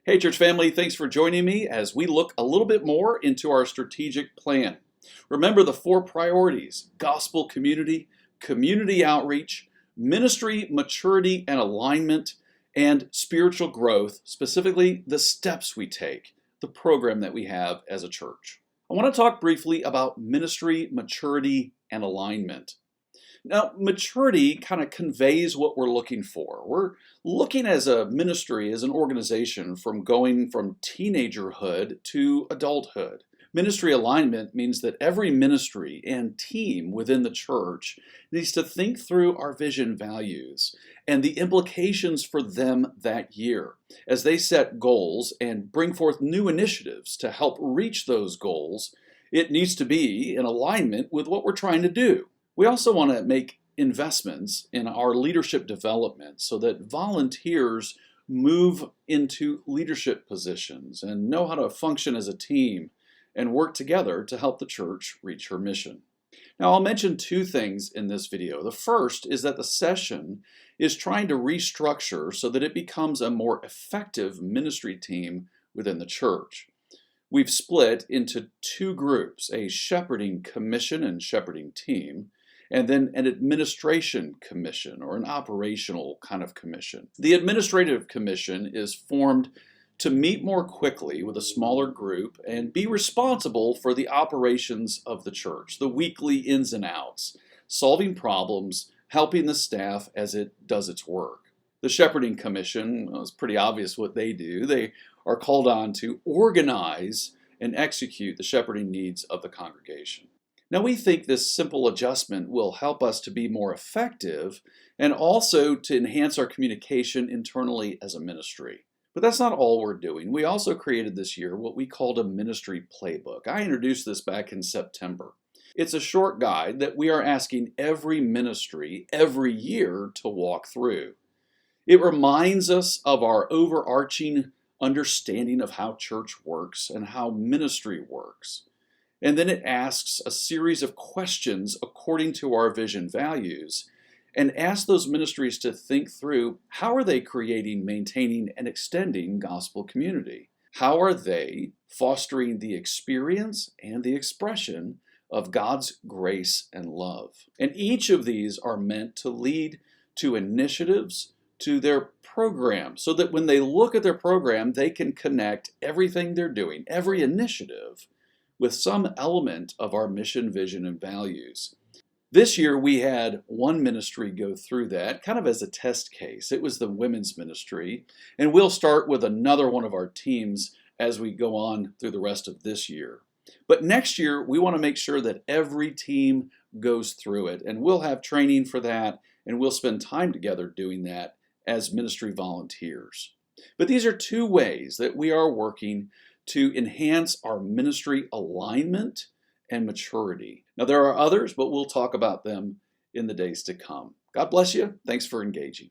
Hey, church family, thanks for joining me as we look a little bit more into our strategic plan. Remember the four priorities: gospel community, community outreach, ministry maturity and alignment, and spiritual growth, specifically the steps we take, the program that we have as a church. I want to talk briefly about ministry maturity and alignment. Now, maturity kind of conveys what we're looking for. We're looking as a ministry, as an organization, from going from teenagerhood to adulthood. Ministry alignment means that every ministry and team within the church needs to think through our vision values and the implications for them that year as they set goals and bring forth new initiatives to help reach those goals. It needs to be in alignment with what we're trying to do. We also want to make investments in our leadership development so that volunteers move into leadership positions and know how to function as a team and work together to help the church reach her mission. Now, I'll mention two things in this video. The first is that the session is trying to restructure so that it becomes a more effective ministry team within the church. We've split into two groups: a shepherding commission and shepherding team, and then an administration commission, or an operational kind of commission. The administrative commission is formed to meet more quickly with a smaller group and be responsible for the operations of the church, the weekly ins and outs, solving problems, helping the staff as it does its work. The shepherding commission, well, it's pretty obvious what they do. They are called on to organize and execute the shepherding needs of the congregation. Now, we think this simple adjustment will help us to be more effective and also to enhance our communication internally as a ministry. But that's not all we're doing. We also created this year what we called a ministry playbook. I introduced this back in September. It's a short guide that we are asking every ministry every year to walk through. It reminds us of our overarching understanding of how church works and how ministry works. And then it asks a series of questions according to our vision values and asks those ministries to think through: how are they creating, maintaining, and extending gospel community? How are they fostering the experience and the expression of God's grace and love? And each of these are meant to lead to initiatives to their program so that when they look at their program, they can connect everything they're doing, every initiative, with some element of our mission, vision, and values. This year we had one ministry go through that kind of as a test case. It was the women's ministry, and we'll start with another one of our teams as we go on through the rest of this year. But next year we want to make sure that every team goes through it, and we'll have training for that, and we'll spend time together doing that as ministry volunteers. But these are two ways that we are working to enhance our ministry alignment and maturity. Now, there are others, but we'll talk about them in the days to come. God bless you. Thanks for engaging.